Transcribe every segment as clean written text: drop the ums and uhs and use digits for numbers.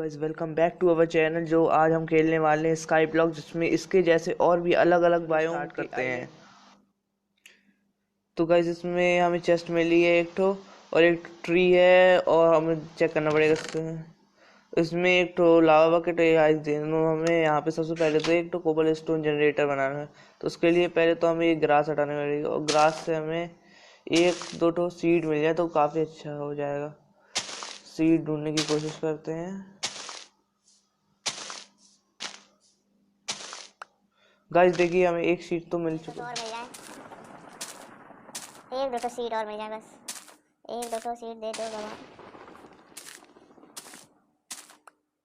Guys welcome back to our channel. जो आज हम खेलने वाले हैं स्काई ब्लॉक, जिसमें इसके जैसे और भी अलग अलग बायोम करते हैं। तो गाइस इसमें हमें चेस्ट मिली है एक ठो, और एक ट्री है, और हमें चेक करना पड़ेगा इसमें एक ठो लावा बकेट है। गाइस दोनों हमें यहाँ पे सबसे पहले तो एक ठो कोबल स्टोन जनरेटर बनाना है। तो उसके लिए पहले तो हमें ये ग्रास हटाने पड़ेगा, और ग्रास से हमें एक दो ठो सीड मिल जाए तो काफ़ी अच्छा हो जाएगा। सीड ढूंढने की कोशिश करते हैं। गाइस देखिए हमें एक सीट तो मिल चुका और मिल जाए, एक दो तो सीट और मिल जाए, बस एक दो तो सीट दे दो भगवान।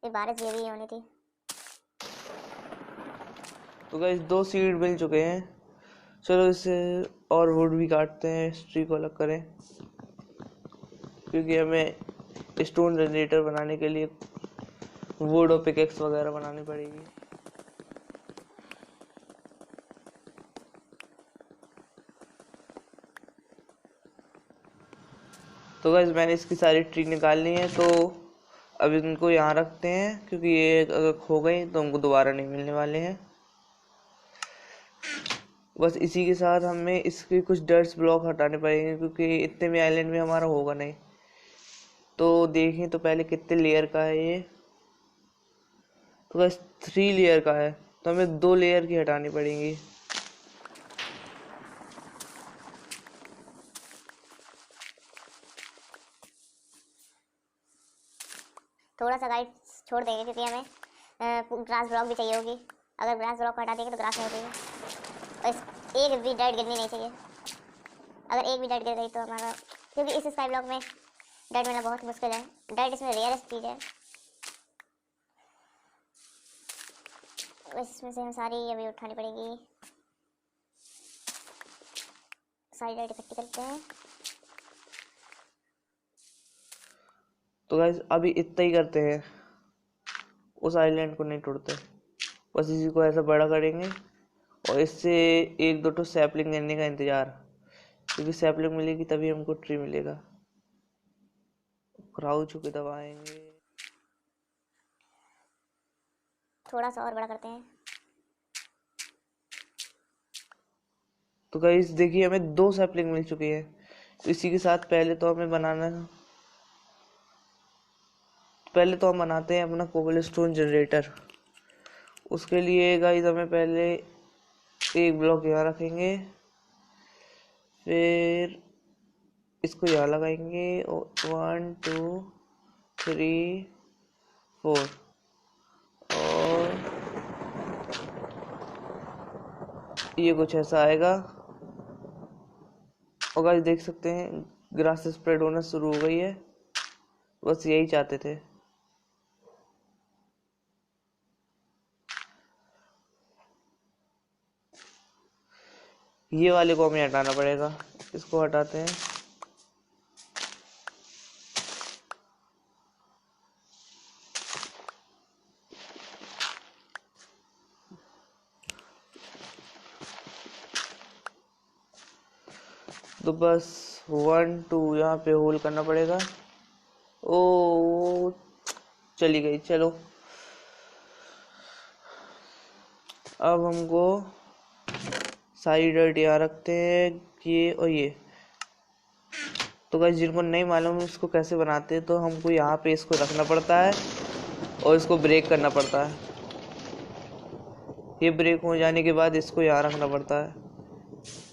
ये बारिश ये भी होनी थी। तो गाइस 2 सीट मिल चुके हैं। चलो इसे और वुड भी काटते हैं, इस ट्री को अलग करें, क्योंकि हमें स्टोन जनरेटर बनाने के लिए वुड और पिकेक्स वगैरह बनानी पड़ेगी। तो गाइस मैंने इसकी सारी ट्री निकाल ली है, तो अब इनको यहाँ रखते हैं, क्योंकि ये अगर खो गई तो हमको दोबारा नहीं मिलने वाले हैं। बस इसी के साथ हमें इसके कुछ डर्ट्स ब्लॉक हटाने पड़ेंगे, क्योंकि इतने में आइलैंड में हमारा होगा नहीं। तो देखें तो पहले कितने लेयर का है ये। तो बस 3 लेयर का है, तो हमें 2 लेयर की हटानी पड़ेंगी। थोड़ा सा गाइड छोड़ देंगे, क्योंकि हमें ग्रास ब्लॉक भी चाहिए होगी। अगर ग्रास ब्लॉक हटा देंगे तो ग्रास नहीं होगी, और एक भी डाइट गिरनी नहीं चाहिए। अगर एक भी डाइट गिर गई तो हमारा, क्योंकि इस स्काई ब्लॉक में डाइट मिलना बहुत मुश्किल है। डाइट इसमें रेयरेस्ट चीज़ है, बस इसमें से हम सारी अभी उठानी पड़ेगी। सारी डाइट इकट्ठी करते हैं। तो गाइस अभी इतना ही करते हैं, उस आइलैंड को नहीं तोड़ते, बस इसी को ऐसा बड़ा करेंगे, और इससे एक दो तो सैपलिंग लेने का इंतजार, क्योंकि सैपलिंग मिलेगी तभी हमको ट्री मिलेगा। क्राउच होके दबाएंगे। थोड़ा सा और बड़ा करते हैं। तो गाइस देखिए हमें 2 सैपलिंग मिल चुकी है। तो इसी के साथ पहले तो हम बनाते हैं अपना कोबल स्टोन जनरेटर। उसके लिए गाइस हमें पहले एक ब्लॉक यहाँ रखेंगे, फिर इसको यहाँ लगाएंगे, और 1 2 3 4, और ये कुछ ऐसा आएगा। और गाइस देख सकते हैं ग्रास स्प्रेड होना शुरू हो गई है, बस यही चाहते थे। ये वाले को हमें हटाना पड़ेगा, इसको हटाते हैं। तो बस 1 2 यहाँ पे होल करना पड़ेगा। ओ चली गई। चलो अब हमको सारी डर्ट यहाँ रखते हैं, ये और ये। तो गाइस जिनको नहीं मालूम इसको कैसे बनाते हैं, तो हमको यहाँ पे इसको रखना पड़ता है, और इसको ब्रेक करना पड़ता है। ये ब्रेक हो जाने के बाद इसको यहाँ रखना पड़ता है,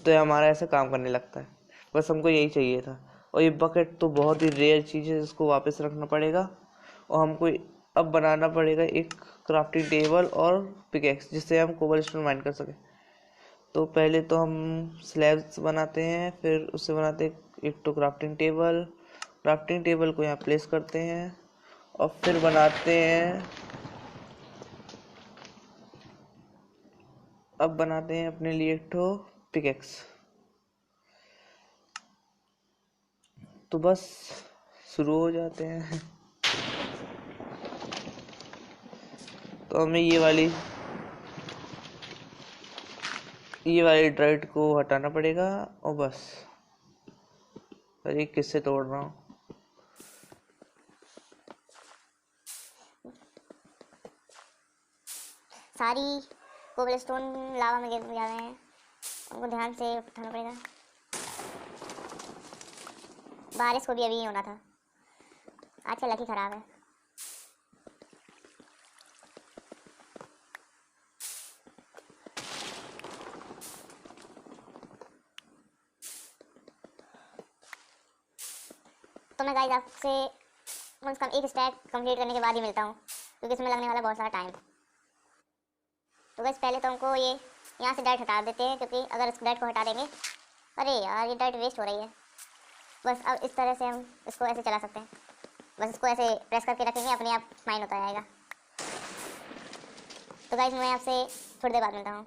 तो ये हमारा ऐसा काम करने लगता है। बस हमको यही चाहिए था। और ये बकेट तो बहुत ही रेयर चीज़ है, इसको वापस रखना पड़ेगा, और हमको अब बनाना पड़ेगा एक क्राफ्टिंग टेबल और पिकेक्स, जिससे हम कोबल स्टोन माइन कर सकें। तो पहले तो हम स्लैब्स बनाते हैं, फिर उससे बनाते हैं एक तो क्राफ्टिंग टेबल को यहाँ प्लेस करते हैं, और फिर बनाते हैं अपने लिए एक ठो पिकेक्स। तो बस शुरू हो जाते हैं। तो हमें ये वाली ड्राइट को हटाना पड़ेगा, और बस। अरे किससे तोड़ रहा हूँ। सारी कोबलस्टोन लावा में गिर जा रहे हैं, उनको ध्यान से उठाना पड़ेगा। बारिश को भी अभी ही होना था, आज का लकी खराब है। तो मैं गाइस आपसे कम से कम एक स्टैक कंप्लीट करने के बाद ही मिलता हूँ, क्योंकि इसमें लगने वाला बहुत सारा टाइम। तो गाइस पहले तो हमको ये यहाँ से डाइट हटा देते हैं, क्योंकि अगर इस डाइट को हटा देंगे, अरे यार ये डाइट वेस्ट हो रही है। बस अब इस तरह से हम इसको ऐसे चला सकते हैं, बस इसको ऐसे प्रेस करके रखेंगे, अपने आप माइन होता जाएगा। तो गाइस मैं आपसे थोड़ी देर बाद मिलता हूँ।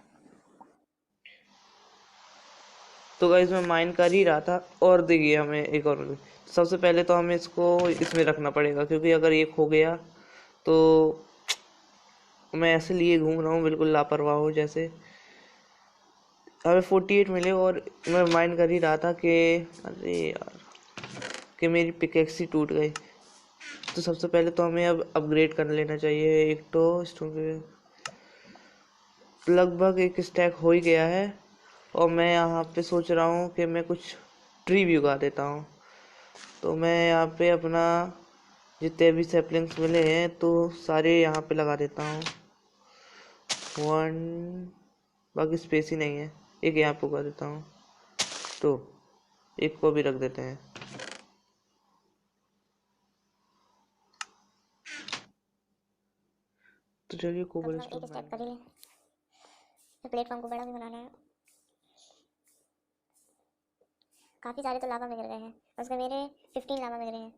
तो गाइस मैं माइन कर ही रहा था, और देखिए हमें एक और, सबसे पहले तो हमें इसको इसमें रखना पड़ेगा, क्योंकि अगर ये खो गया तो मैं ऐसे लिए घूम रहा हूँ बिल्कुल लापरवाह हो जैसे। हमें 48 मिले, और मैं माइन कर ही रहा था कि अरे यार कि मेरी पिकेक्स ही टूट गई। तो सबसे पहले तो हमें अब अपग्रेड कर लेना चाहिए। एक तो लगभग एक स्टैक हो ही गया है, और मैं यहाँ पे सोच रहा हूँ कि मैं कुछ ट्री भी उगा देता हूँ। तो मैं यहाँ पे अपना जितने भी सैपलिंग्स मिले हैं तो सारे यहाँ पे लगा देता हूँ। वन, बाकी स्पेस ही नहीं है, एक यहाँ पे उगा देता हूँ, तो एक को भी रख देते हैं। तो चलिए कोबलस्टोन एक स्टेप कर ही लें, प्लेटफॉर्म को बड़ा भी बनाना है। काफ़ी सारे तो लावा में गिर गए हैं, उसके मेरे 15 लावा में गिरे हैं,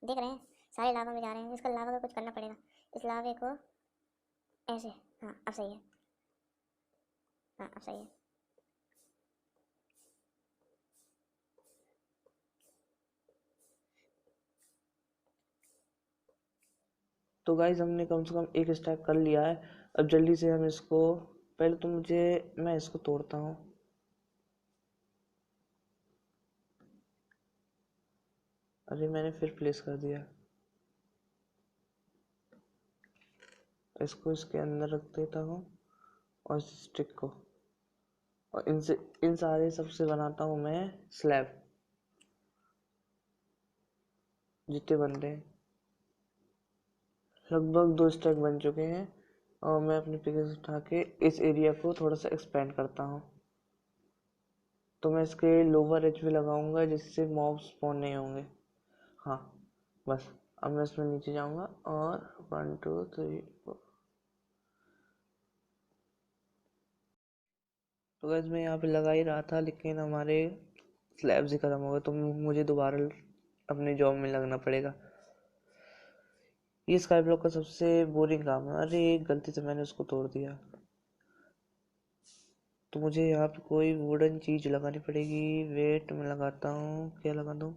देख रहे हैं सारे लावा में जा रहे हैं। इसका लावा को कुछ करना पड़ेगा, इस लावे को ऐसे, हाँ अब सही है, हाँ अब सही है। तो गाइज हमने कम से कम एक स्टैक कर लिया है। अब जल्दी से हम इसको, पहले तो मैं इसको तोड़ता हूँ। अरे मैंने फिर प्लेस कर दिया, इसको इसके अंदर रख देता हूँ, और स्टिक को, और इनसे इन सारे सबसे बनाता हूँ मैं स्लैब, जितने बनते हैं। लगभग 2 स्टैक बन चुके हैं, और मैं अपने पिकेस उठा के इस एरिया को थोड़ा सा एक्सपेंड करता हूँ। तो मैं इसके लोअर एज भी लगाऊंगा, जिससे मॉब स्पॉन नहीं होंगे। हाँ बस, अब मैं इसमें नीचे जाऊंगा, और 1 2 3 4। तो गैस मैं यहाँ पे लगा ही रहा था, लेकिन हमारे स्लैब्स ही खत्म हो गए, तो मुझे दोबारा अपने जॉब में लगना पड़ेगा। ये स्काई ब्लॉक का सबसे बोरिंग काम है। अरे एक गलती से मैंने उसको तोड़ दिया, तो मुझे यहाँ पे कोई वुडन चीज लगानी पड़ेगी। वेट मैं लगाता हूँ, क्या लगा दूँ?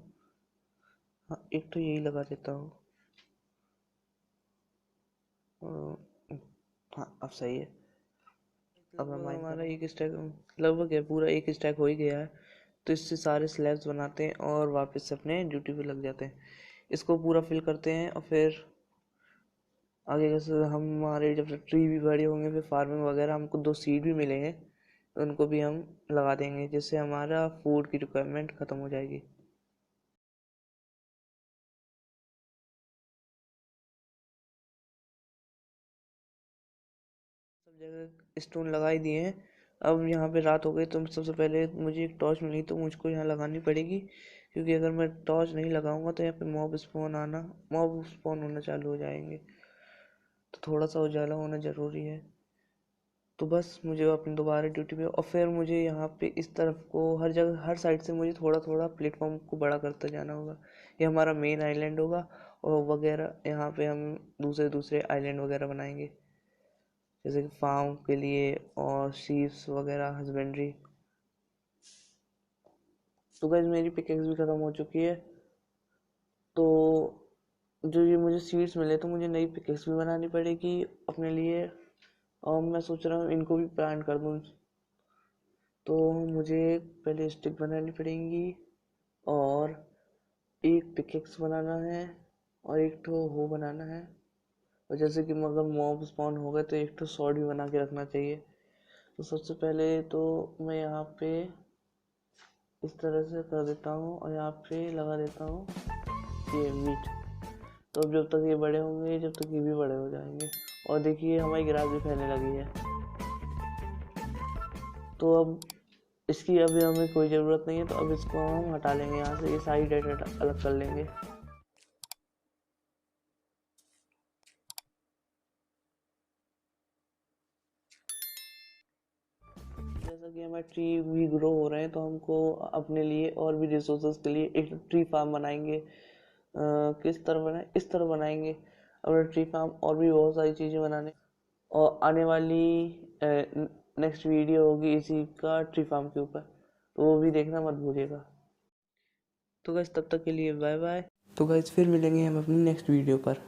हाँ एक तो यही लगा देता हूँ। हाँ अब सही है। अब हमारा एक स्टैक लगभग है, पूरा एक स्टैक हो ही गया है। तो इससे सारे स्लैब्स बनाते हैं और वापस से अपने ड्यूटी पे लग जाते हैं। इसको पूरा फिल करते हैं, और फिर आगे जैसे हमारे जब ट्री भी बड़े होंगे, फिर फार्मिंग वगैरह, हमको 2 सीड भी मिले हैं, तो उनको भी हम लगा देंगे, जिससे हमारा फूड की रिक्वायरमेंट ख़त्म हो जाएगी। सब जगह स्टोन लगा ही दिए हैं। अब यहाँ पे रात हो गई, तो सबसे पहले मुझे एक टॉर्च मिली, तो मुझको यहाँ लगानी पड़ेगी, क्योंकि अगर मैं टॉर्च नहीं लगाऊंगा तो यहाँ पे मॉब स्पॉन होना चालू हो जाएंगे। तो थोड़ा सा उजाला होना ज़रूरी है। तो बस मुझे अपनी दोबारा ड्यूटी पे, और फिर मुझे यहाँ पे इस तरफ को हर जगह हर साइड से मुझे थोड़ा थोड़ा प्लेटफॉर्म को बड़ा करते जाना होगा। ये हमारा मेन आइलैंड होगा, और वगैरह यहाँ पे हम दूसरे दूसरे आइलैंड वगैरह बनाएंगे, जैसे कि फार्म के लिए और शीप्स वगैरह हस्बेंड्री। तो गाइस मेरी पिकेक्स भी ख़त्म हो चुकी है, तो जो ये मुझे सीड्स मिले, तो मुझे नई पिकेक्स भी बनानी पड़ेगी अपने लिए, और मैं सोच रहा हूँ इनको भी प्लांट कर दूँ। तो मुझे पहले स्टिक बनानी पड़ेंगी, और एक पिकेक्स बनाना है, और एक तो हो बनाना है। और जैसे कि अगर मॉब स्पॉन हो गए तो एक तो शॉर्ट भी बना के रखना चाहिए। तो सबसे पहले तो मैं यहाँ पे इस तरह से कर देता हूँ और यहाँ पे लगा देता हूँ ये मीट। तो अब जब तक ये बड़े होंगे, जब तक ये भी बड़े हो जाएंगे। और देखिए हमारी ग्रास भी फैलने लगी है। तो अब इसकी अभी हमें कोई ज़रूरत नहीं है, तो अब इसको हम हटा लेंगे यहाँ से, ये सारी डेटा अलग कर लेंगे। जैसा कि हमारे ट्री भी ग्रो हो रहे हैं तो हमको अपने लिए और भी रिसोर्सेज के लिए एक ट्री फार्म बनाएंगे। किस तरह बनाए, इस तरह बनाएंगे अपना ट्री फार्म, और भी बहुत सारी चीज़ें बनाने। और आने वाली नेक्स्ट वीडियो होगी इसी का ट्री फार्म के ऊपर, तो वो भी देखना मत भूलिएगा। तो गाइस तब तक के लिए बाय बाय। तो गाइस फिर मिलेंगे हम अपनी नेक्स्ट वीडियो पर।